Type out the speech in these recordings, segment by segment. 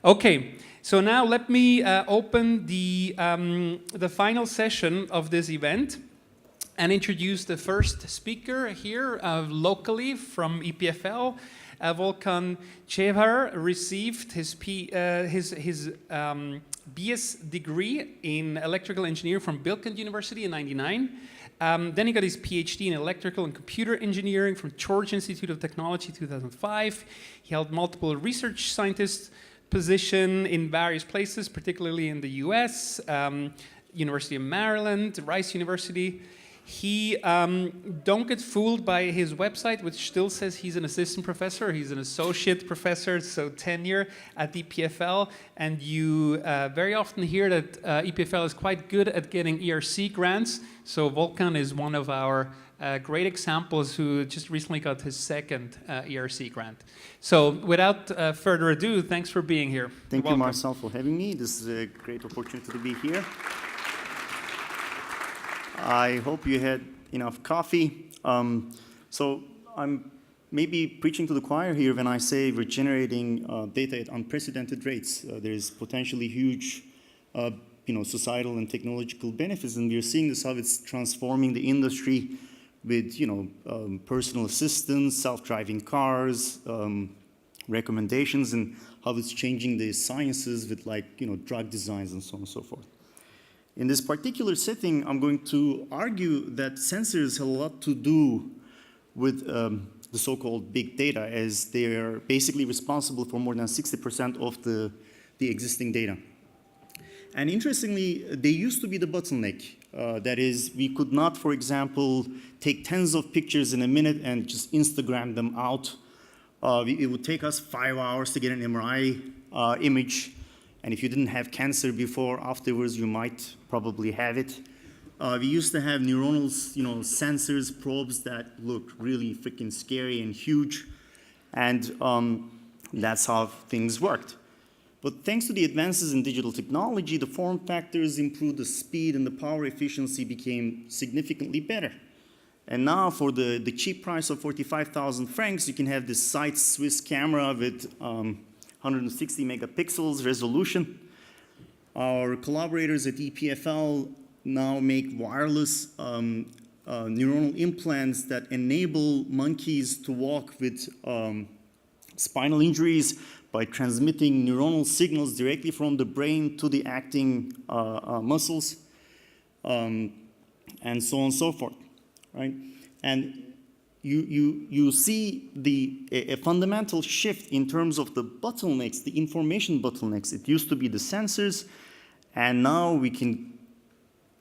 Okay, so now let me open the final session of this event and introduce the first speaker here locally from EPFL. Volkan Cevher received his BS degree in electrical engineering from Volkan University in '99. Then he got his PhD in electrical and computer engineering from Georgia Institute of Technology 2005. He held multiple research scientist positions in various places, particularly in the US, University of Maryland, Rice University. He, don't get fooled by his website, which still says he's an assistant professor. He's an associate professor, so tenure at EPFL. And you very often hear that EPFL is quite good at getting ERC grants. So Volkan is one of our great examples who just recently got his second ERC grant. So without further ado, thanks for being here. Thank you, Marcel, for having me. This is a great opportunity to be here. I hope you had enough coffee. So I'm maybe preaching to the choir here when I say we're generating data at unprecedented rates. There is potentially huge societal and technological benefits, and we're seeing this, how it's transforming the industry with personal assistance, self-driving cars, recommendations, and how it's changing the sciences with drug designs and so on and so forth. In this particular setting, I'm going to argue that sensors have a lot to do with the so-called big data, as they are basically responsible for more than 60% of the existing data. And interestingly, they used to be the bottleneck. That is, we could not, for example, take tens of pictures in a minute and just Instagram them out. It would take us 5 hours to get an MRI image. And if you didn't have cancer before, afterwards, you might probably have it. We used to have neuronal sensors, probes that look really freaking scary and huge. And that's how things worked. But thanks to the advances in digital technology, the form factors improved, the speed and the power efficiency became significantly better. And now for the cheap price of 45,000 francs, you can have this Zeiss Swiss camera with 160 megapixels resolution. Our collaborators at EPFL now make wireless neuronal implants that enable monkeys to walk with spinal injuries by transmitting neuronal signals directly from the brain to the acting muscles, and so on and so forth, right? And you see a fundamental shift in terms of the bottlenecks, the information bottlenecks. It used to be the sensors, and now we can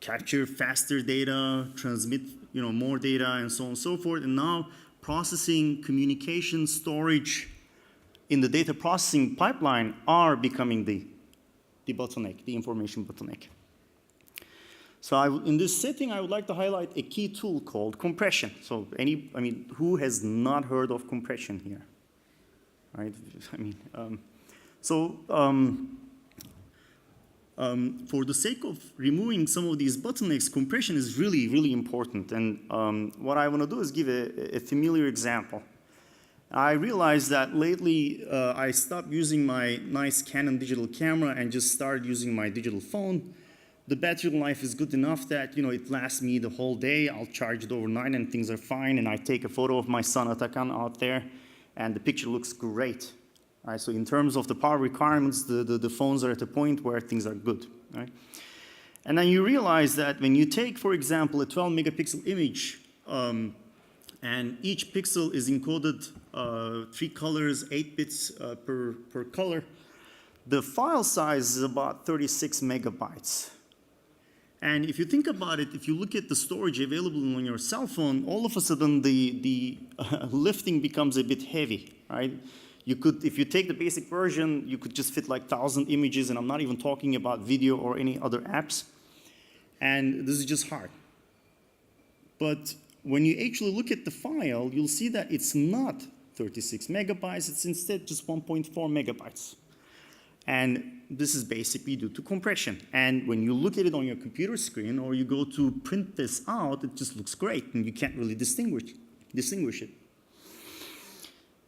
capture faster data, transmit more data, and so on and so forth. And now processing, communication, storage in the data processing pipeline are becoming the bottleneck, the information bottleneck. So in this setting, I would like to highlight a key tool called compression. So who has not heard of compression here? Right? For the sake of removing some of these bottlenecks, compression is really, really important. And what I want to do is give a familiar example. I realized that lately I stopped using my nice Canon digital camera and just started using my digital phone. The battery life is good enough that it lasts me the whole day. I'll charge it overnight and things are fine. And I take a photo of my son Atakan out there, and the picture looks great. Right? So in terms of the power requirements, the phones are at a point where things are good. Right? And then you realize that when you take, for example, a 12 megapixel image, and each pixel is encoded 3 colors, 8 bits per color, the file size is about 36 megabytes. And if you think about it, if you look at the storage available on your cell phone, all of a sudden the lifting becomes a bit heavy, right? You could, if you take the basic version, you could just fit like 1,000 images, and I'm not even talking about video or any other apps. And this is just hard. But when you actually look at the file, you'll see that it's not 36 megabytes, it's instead just 1.4 megabytes. And this is basically due to compression. And when you look at it on your computer screen or you go to print this out, it just looks great and you can't really distinguish it.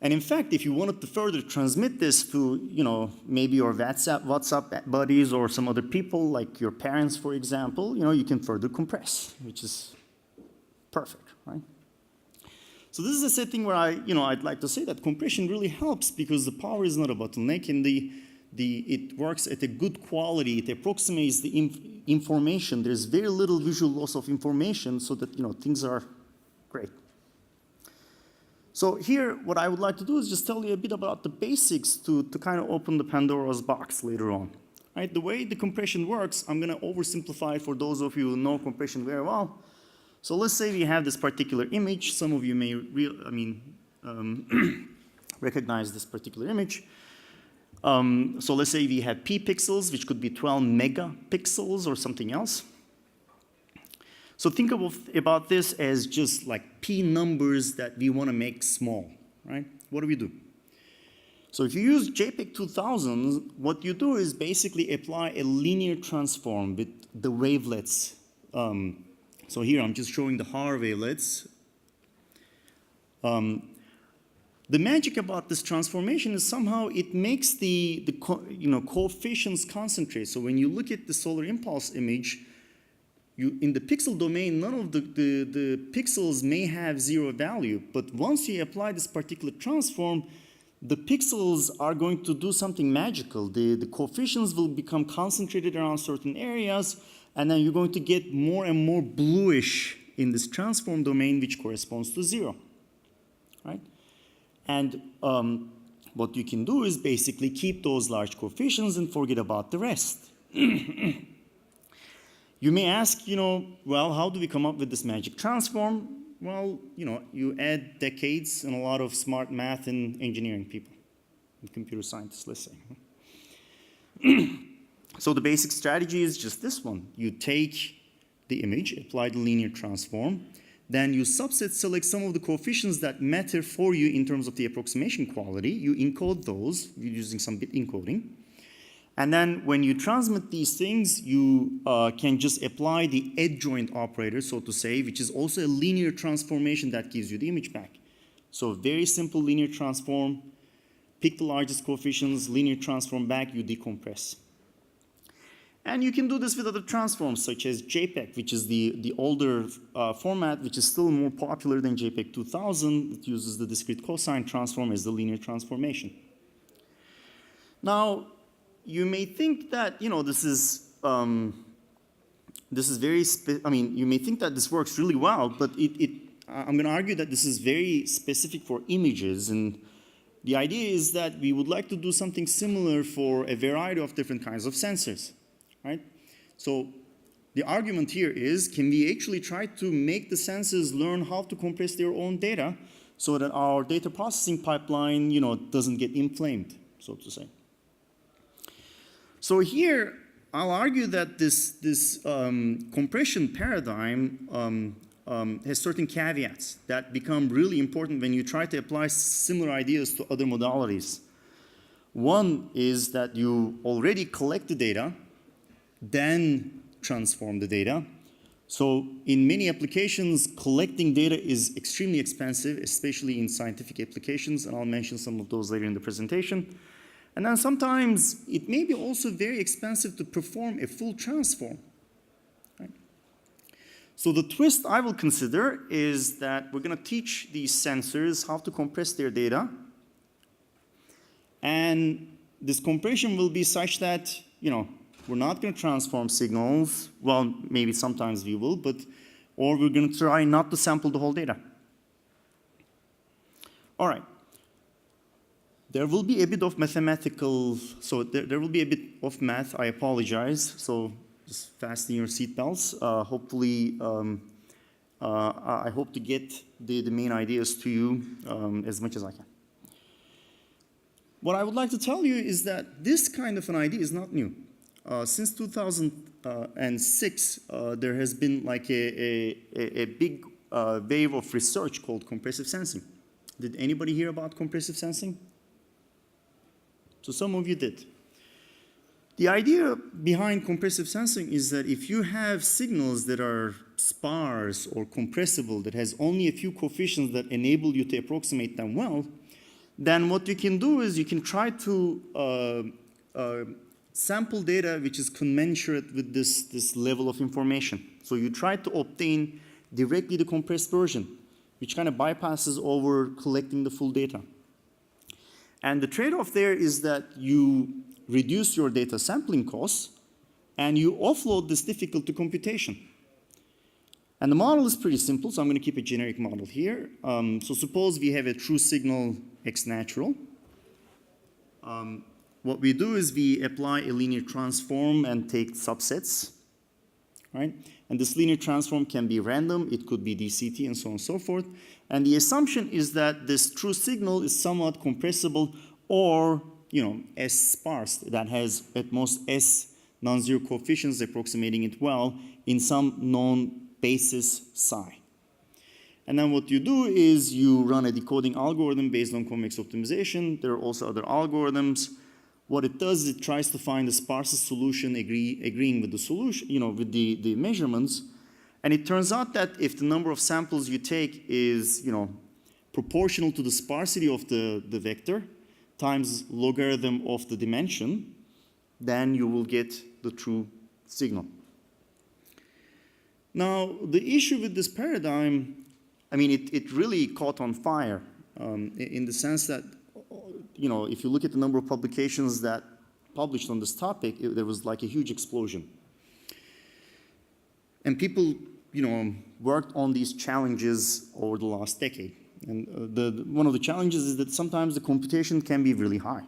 And in fact, if you wanted to further transmit this to, maybe your WhatsApp buddies or some other people, like your parents, for example, you can further compress, which is perfect, right? So this is a setting where I'd like to say that compression really helps because the power is not a bottleneck, and it works at a good quality. It approximates the information. There's very little visual loss of information, so that things are great. So here, what I would like to do is just tell you a bit about the basics to kind of open the Pandora's box later on. Right? The way the compression works, I'm going to oversimplify it for those of you who know compression very well. So let's say we have this particular image. Some of you may recognize this particular image. So let's say we have p pixels, which could be 12 megapixels or something else. So think about this as just like p numbers that we want to make small, right? What do we do? So if you use JPEG 2000, what you do is basically apply a linear transform with the wavelets. So here I'm just showing the Haar wavelets. The magic about this transformation is somehow it makes the coefficients concentrate. So when you look at the solar impulse image, in the pixel domain, none of the pixels may have zero value. But once you apply this particular transform, the pixels are going to do something magical. The coefficients will become concentrated around certain areas, and then you're going to get more and more bluish in this transform domain, which corresponds to zero, right? And what you can do is basically keep those large coefficients and forget about the rest. You may ask, well, how do we come up with this magic transform? Well, you add decades and a lot of smart math and engineering people, and computer scientists, let's say. So the basic strategy is just this one. You take the image, apply the linear transform, then you subset select some of the coefficients that matter for you in terms of the approximation quality. You encode those using some bit encoding. And then when you transmit these things, you can just apply the adjoint operator, so to say, which is also a linear transformation that gives you the image back. So very simple linear transform, pick the largest coefficients, linear transform back, you decompress. And you can do this with other transforms, such as JPEG, which is the older format, which is still more popular than JPEG 2000. It uses the discrete cosine transform as the linear transformation. Now, you may think that, this is very, you may think that this works really well, but I'm going to argue that this is very specific for images. And the idea is that we would like to do something similar for a variety of different kinds of sensors, right? So the argument here is, can we actually try to make the sensors learn how to compress their own data so that our data processing pipeline, doesn't get inflamed, so to say. So here, I'll argue that this compression paradigm has certain caveats that become really important when you try to apply similar ideas to other modalities. One is that you already collect the data, then transform the data. So in many applications, collecting data is extremely expensive, especially in scientific applications, and I'll mention some of those later in the presentation. And then sometimes it may be also very expensive to perform a full transform. Right? So the twist I will consider is that we're going to teach these sensors how to compress their data. And this compression will be such that, we're not going to transform signals. Well, maybe sometimes we will, or we're going to try not to sample the whole data. All right. There will be a bit of mathematical, so there will be a bit of math, I apologize. So just fasten your seatbelts. Hopefully, I hope to get the main ideas to you as much as I can. What I would like to tell you is that this kind of an idea is not new. Since 2006, there has been like a big wave of research called compressive sensing. Did anybody hear about compressive sensing? So some of you did. The idea behind compressive sensing is that if you have signals that are sparse or compressible, that has only a few coefficients that enable you to approximate them well, then what you can do is you can try to sample data which is commensurate with this level of information. So you try to obtain directly the compressed version, which kind of bypasses over collecting the full data. And the trade-off there is that you reduce your data sampling costs and you offload this difficult to computation. And the model is pretty simple, so I'm going to keep a generic model here. So suppose we have a true signal x natural. What we do is we apply a linear transform and take subsets, right? And this linear transform can be random, it could be DCT and so on and so forth. And the assumption is that this true signal is somewhat compressible or, S sparse, that has at most S non-zero coefficients approximating it well in some known basis psi. And then what you do is you run a decoding algorithm based on convex optimization. There are also other algorithms. What it does is it tries to find the sparsest solution agreeing with the solution, with the measurements. And it turns out that if the number of samples you take is, proportional to the sparsity of the vector times logarithm of the dimension, then you will get the true signal. Now, the issue with this paradigm, it really caught on fire in the sense that, if you look at the number of publications that published on this topic, there was like a huge explosion. And people, worked on these challenges over the last decade. And one of the challenges is that sometimes the computation can be really high,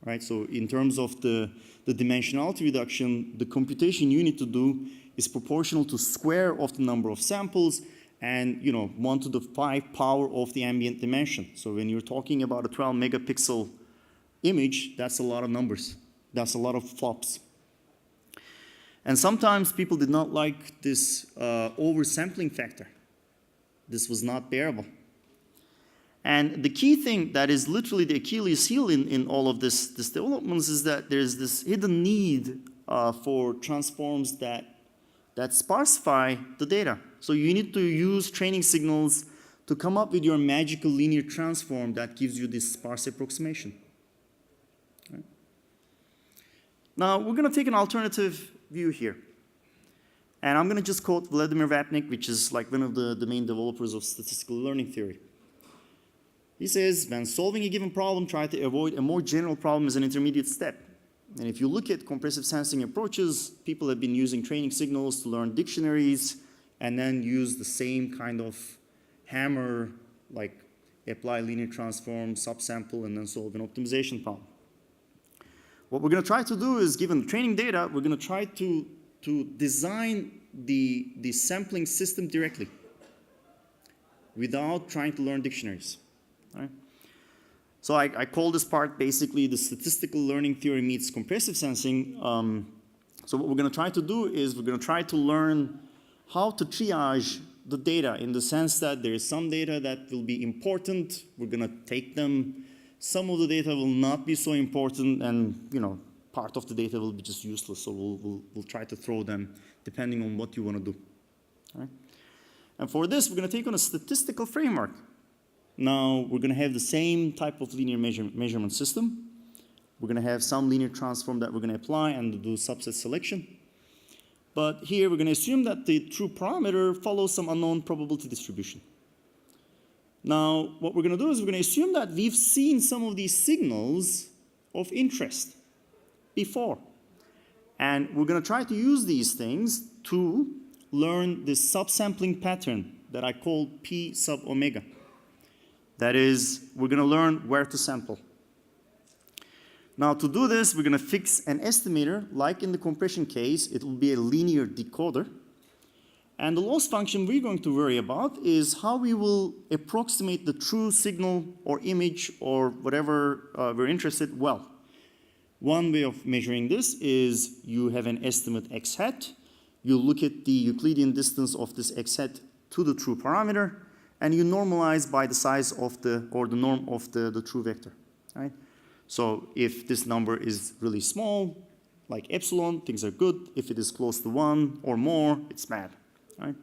right? So in terms of the dimensionality reduction, the computation you need to do is proportional to square of the number of samples and 1 to the 5 power of the ambient dimension. So when you're talking about a 12 megapixel image, that's a lot of numbers. That's a lot of flops. And sometimes people did not like this oversampling factor. This was not bearable. And the key thing that is literally the Achilles heel in all of this developments is that there's this hidden need for transforms that sparsify the data. So you need to use training signals to come up with your magical linear transform that gives you this sparse approximation. Right? Now, we're going to take an alternative view here. And I'm going to just quote Vladimir Vatnik, which is like one of the main developers of statistical learning theory. He says, when solving a given problem, try to avoid a more general problem as an intermediate step. And if you look at compressive sensing approaches, people have been using training signals to learn dictionaries and then use the same kind of hammer, like apply linear transform, subsample, and then solve an optimization problem. What we're going to try to do is, given the training data, we're going to try to design the sampling system directly without trying to learn dictionaries. Right? So I call this part basically the statistical learning theory meets compressive sensing. So what we're going to try to do is we're going to try to learn how to triage the data in the sense that there is some data that will be important. We're going to take them. Some of the data will not be so important, and part of the data will be just useless. So we'll try to throw them depending on what you want to do. All right? And for this, we're going to take on a statistical framework. Now, we're going to have the same type of linear measurement system. We're going to have some linear transform that we're going to apply and do subset selection. But here, we're going to assume that the true parameter follows some unknown probability distribution. Now, what we're going to do is we're going to assume that we've seen some of these signals of interest before. And we're going to try to use these things to learn this subsampling pattern that I call P sub omega. That is, we're going to learn where to sample. Now, to do this, we're going to fix an estimator. Like in the compression case, it will be a linear decoder. And the loss function we're going to worry about is how we will approximate the true signal or image or whatever we're interested in well. One way of measuring this is you have an estimate x hat. You look at the Euclidean distance of this x hat to the true parameter, and you normalize by the size of the norm of the true vector. Right? So if this number is really small, like epsilon, things are good. If it is close to 1 or more, it's bad. Right?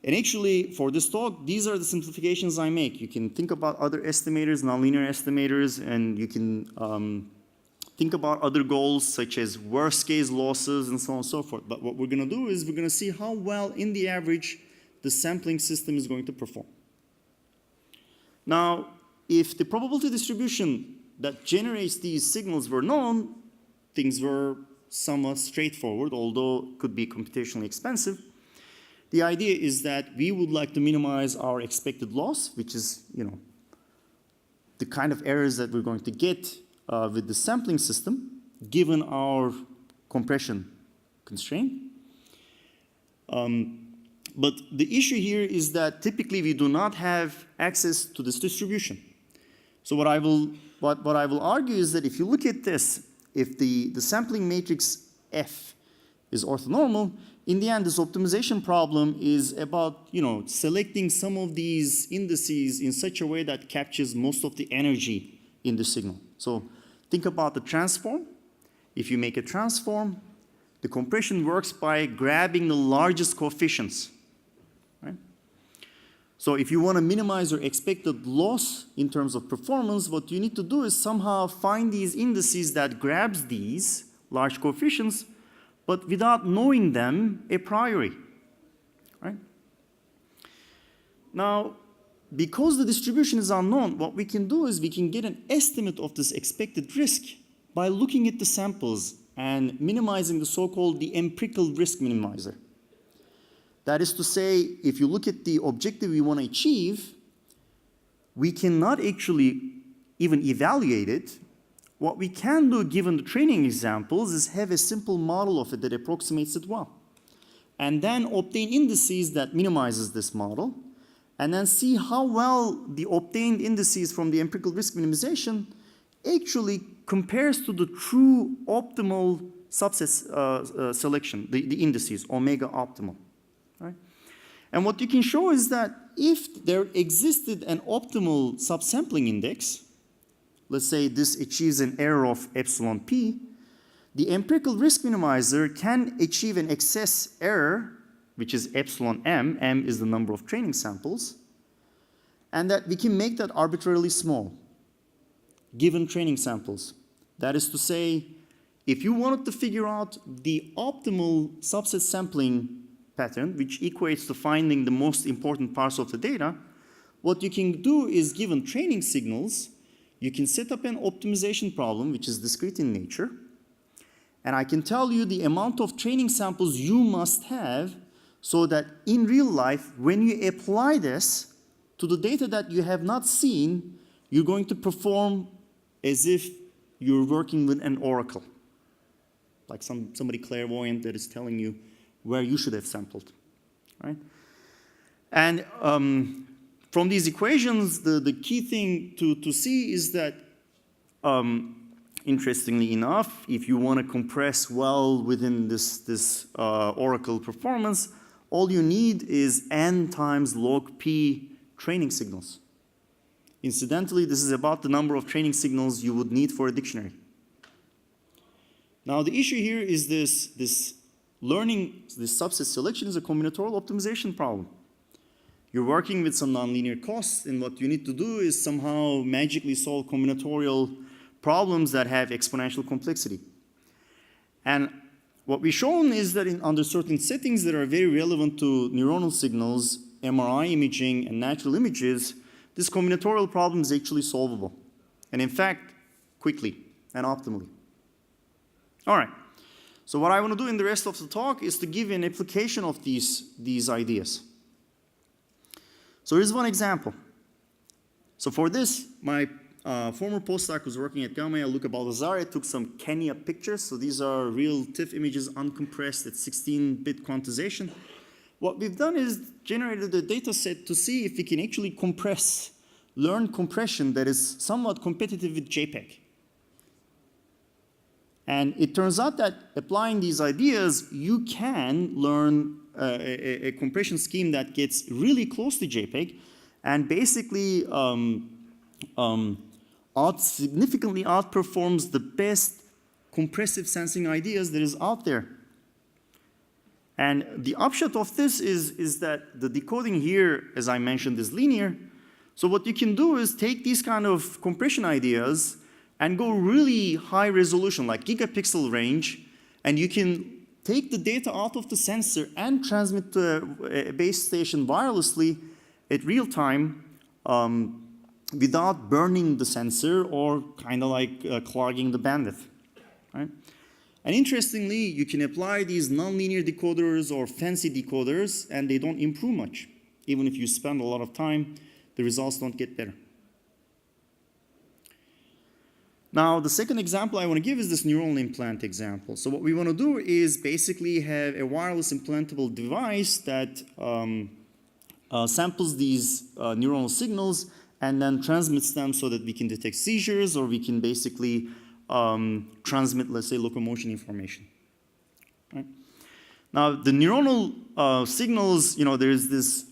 And actually, for this talk, these are the simplifications I make. You can think about other estimators, nonlinear estimators, and you can think about other goals such as worst case losses and so on and so forth. But what we're going to do is we're going to see how well in the average the sampling system is going to perform. Now, if the probability distribution that generates these signals were known, things were somewhat straightforward, although could be computationally expensive. The idea is that we would like to minimize our expected loss, which is, the kind of errors that we're going to get with the sampling system, given our compression constraint. But the issue here is that typically we do not have access to this distribution. So what I will argue is that if you look at this, if the sampling matrix F is orthonormal, in the end, this optimization problem is about, selecting some of these indices in such a way that captures most of the energy in the signal. So think about the transform. If you make a transform, the compression works by grabbing the largest coefficients, right? So if you want to minimize your expected loss in terms of performance, what you need to do is somehow find these indices that grabs these large coefficients, but without knowing them a priori, right? Now, because the distribution is unknown, what we can do is we can get an estimate of this expected risk by looking at the samples and minimizing the so-called the empirical risk minimizer. That is to say, if you look at the objective we want to achieve, we cannot actually even evaluate it. What we can do, given the training examples, is have a simple model of it that approximates it well. And then obtain indices that minimizes this model, and then see how well the obtained indices from the empirical risk minimization actually compares to the true optimal subset selection, the indices, omega optimal. Right? And what you can show is that if there existed an optimal subsampling index, let's say this achieves an error of epsilon p, the empirical risk minimizer can achieve an excess error, which is epsilon m. M is the number of training samples, and that we can make that arbitrarily small, given training samples. That is to say, if you wanted to figure out the optimal subset sampling pattern, which equates to finding the most important parts of the data, what you can do is, given training signals, you can set up an optimization problem, which is discrete in nature, and I can tell you the amount of training samples you must have so that in real life, when you apply this to the data that you have not seen, you're going to perform as if you're working with an oracle, like somebody clairvoyant that is telling you where you should have sampled, right? And from these equations, the key thing to see is that, interestingly enough, if you want to compress well within this oracle performance, all you need is n times log p training signals. Incidentally, this is about the number of training signals you would need for a dictionary. Now, the issue here is this subset selection is a combinatorial optimization problem. You're working with some nonlinear costs, and what you need to do is somehow magically solve combinatorial problems that have exponential complexity. And what we've shown is that under certain settings that are very relevant to neuronal signals, MRI imaging, and natural images, this combinatorial problem is actually solvable. And in fact, quickly and optimally. All right. So what I want to do in the rest of the talk is to give you an application of these ideas. So here's one example. So for this, my former postdoc was working at Gamma, Luca Baldassare, took some Kenya pictures. So these are real TIFF images uncompressed at 16-bit quantization. What we've done is generated a data set to see if we can actually learn compression that is somewhat competitive with JPEG. And it turns out that applying these ideas, you can learn a compression scheme that gets really close to JPEG and basically significantly outperforms the best compressive sensing ideas that is out there. And the upshot of this is that the decoding here, as I mentioned, is linear. So what you can do is take these kind of compression ideas and go really high resolution, like gigapixel range, and you can take the data out of the sensor and transmit to a base station wirelessly at real time without burning the sensor or kind of like clogging the bandwidth, right? And interestingly, you can apply these nonlinear decoders or fancy decoders, and they don't improve much. Even if you spend a lot of time, the results don't get better. Now, the second example I want to give is this neural implant example. So what we want to do is basically have a wireless implantable device that samples these neuronal signals and then transmits them so that we can detect seizures, or we can basically transmit, let's say, locomotion information. Right? Now, the neuronal signals, you know, there's this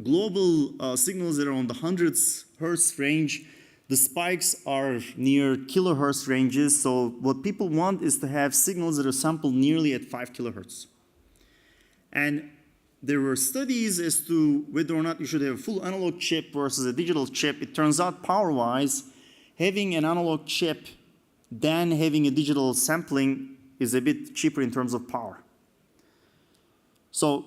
global signals that are on the hundreds hertz range. The spikes are near kilohertz ranges, so what people want is to have signals that are sampled nearly at 5 kilohertz. And there were studies as to whether or not you should have a full analog chip versus a digital chip. It turns out, power-wise, having an analog chip than having a digital sampling is a bit cheaper in terms of power. So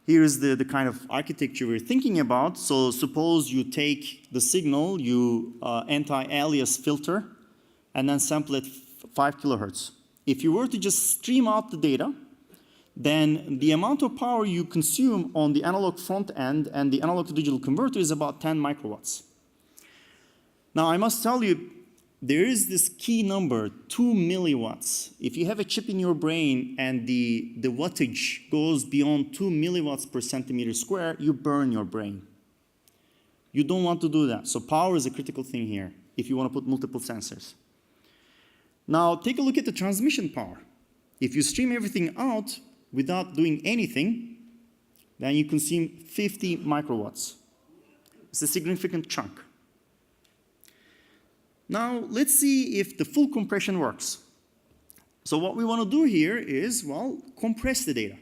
here's the kind of architecture we're thinking about. So suppose you take the signal, you anti-alias filter, and then sample at 5 kilohertz. If you were to just stream out the data, then the amount of power you consume on the analog front end and the analog to digital converter is about 10 microwatts. Now, I must tell you, there is this key number, 2 milliwatts. If you have a chip in your brain and the wattage goes beyond 2 milliwatts per centimeter square, you burn your brain. You don't want to do that. So power is a critical thing here if you want to put multiple sensors. Now, take a look at the transmission power. If you stream everything out without doing anything, then you consume 50 microwatts. It's a significant chunk. Now, let's see if the full compression works. So what we want to do here is, well, compress the data.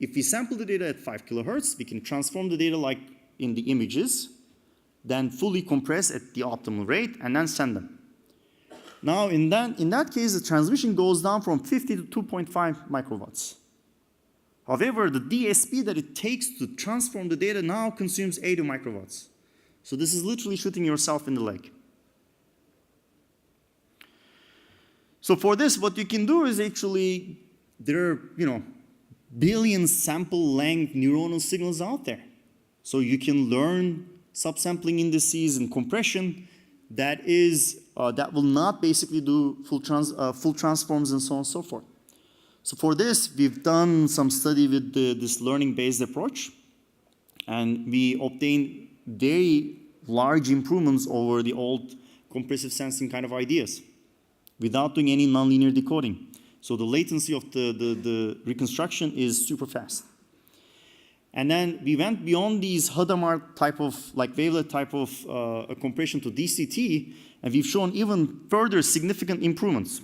If we sample the data at 5 kilohertz, we can transform the data like in the images, then fully compress at the optimal rate, and then send them. Now, in that case, the transmission goes down from 50 to 2.5 microwatts. However, the DSP that it takes to transform the data now consumes 80 microwatts. So this is literally shooting yourself in the leg. So for this, what you can do is actually, there are, billion sample length neuronal signals out there. So you can learn subsampling indices and compression that will not basically do full transforms and so on and so forth. So for this, we've done some study with this learning-based approach, and we obtained very large improvements over the old compressive sensing kind of ideas without doing any nonlinear decoding. So the latency of the reconstruction is super fast. And then we went beyond these Hadamard type of, like wavelet type of compression to DCT, and we've shown even further significant improvements.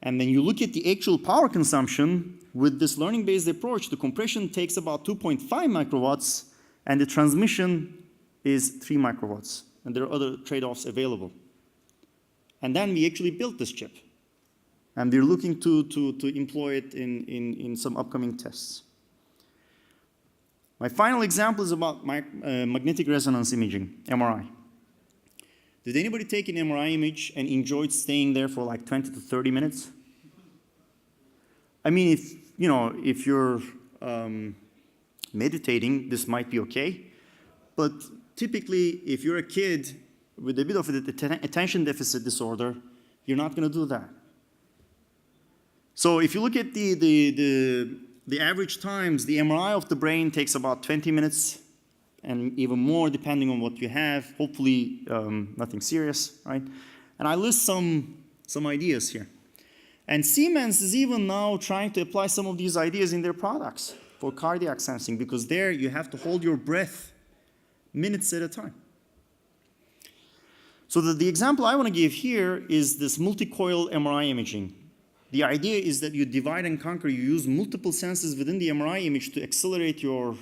And when you look at the actual power consumption with this learning-based approach, the compression takes about 2.5 microwatts, and the transmission is 3 microwatts. And there are other trade-offs available. And then we actually built this chip. And we're looking to employ it in some upcoming tests. My final example is about magnetic resonance imaging, MRI. Did anybody take an MRI image and enjoyed staying there for like 20 to 30 minutes? I mean, if you're meditating, this might be okay. But typically, if you're a kid with a bit of attention deficit disorder, you're not going to do that. So if you look at the average times, the MRI of the brain takes about 20 minutes, and even more depending on what you have, hopefully nothing serious, right? And I list some ideas here. And Siemens is even now trying to apply some of these ideas in their products for cardiac sensing, because there you have to hold your breath minutes at a time. So the example I want to give here is this multi-coil MRI imaging. the idea is that you divide and conquer. You use multiple sensors within the MRI image to accelerate your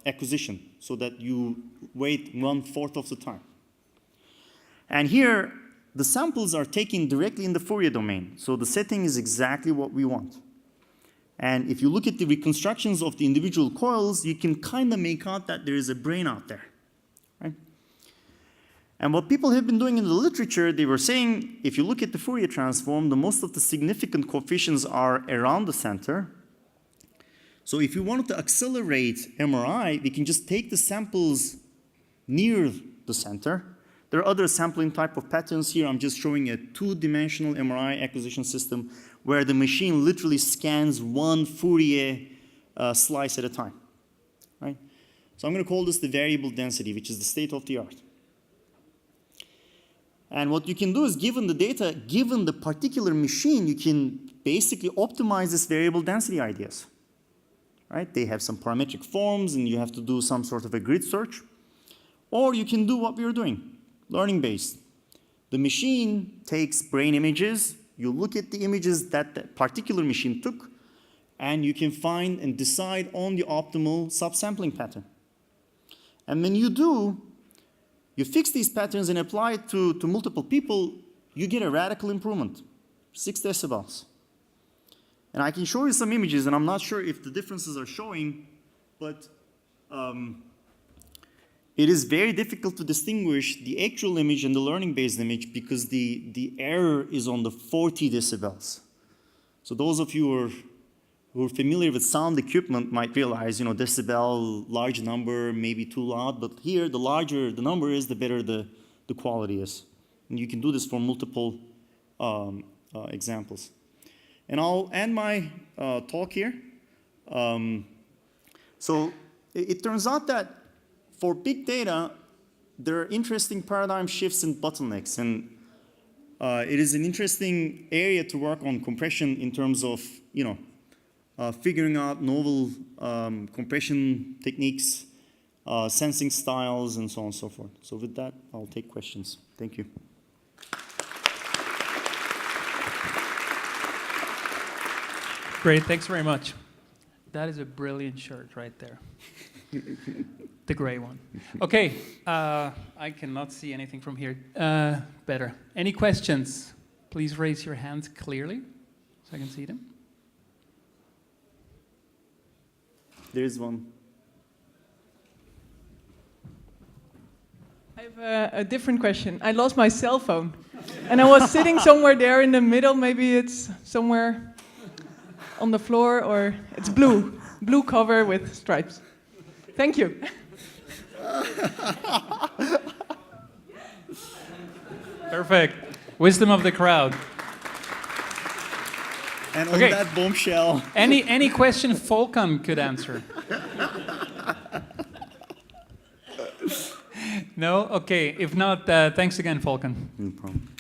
acquisition so that you wait 1/4 of the time. And here, the samples are taken directly in the Fourier domain. So the setting is exactly what we want. And if you look at the reconstructions of the individual coils, you can kind of make out that there is a brain out there. Right? And what people have been doing in the literature, they were saying, if you look at the Fourier transform, the most of the significant coefficients are around the center. So if you wanted to accelerate MRI, we can just take the samples near the center. There are other sampling type of patterns here. I'm just showing a 2-dimensional MRI acquisition system where the machine literally scans one Fourier slice at a time. Right? So I'm going to call this the variable density, which is the state of the art. And what you can do is, given the data, given the particular machine, you can basically optimize this variable density ideas. Right? They have some parametric forms, and you have to do some sort of a grid search. Or you can do what we are doing, learning-based. The machine takes brain images. You look at the images that that particular machine took, and you can find and decide on the optimal subsampling pattern. And when you do, you fix these patterns and apply it to multiple people, you get a radical improvement, 6 decibels. And I can show you some images, and I'm not sure if the differences are showing, but it is very difficult to distinguish the actual image and the learning-based image because the error is on the 40 decibels. So those of you who are familiar with sound equipment might realize, decibel, large number, maybe too loud, but here, the larger the number is, the better the quality is. And you can do this for multiple examples. And I'll end my talk here. So it turns out that for big data, there are interesting paradigm shifts and bottlenecks. And it is an interesting area to work on compression in terms of, figuring out novel compression techniques, sensing styles, and so on and so forth. So with that, I'll take questions. Thank you. Great, thanks very much. That is a brilliant shirt right there. The gray one. Okay, I cannot see anything from here. Better. Any questions? Please raise your hands clearly so I can see them. There is one. I have a different question. I lost my cell phone. And I was sitting somewhere there in the middle. Maybe it's somewhere on the floor, or it's blue. Blue cover with stripes. Thank you. Perfect. Wisdom of the crowd. And on that bombshell. Any question Volkan could answer? No? Okay. If not, thanks again, Volkan. No problem.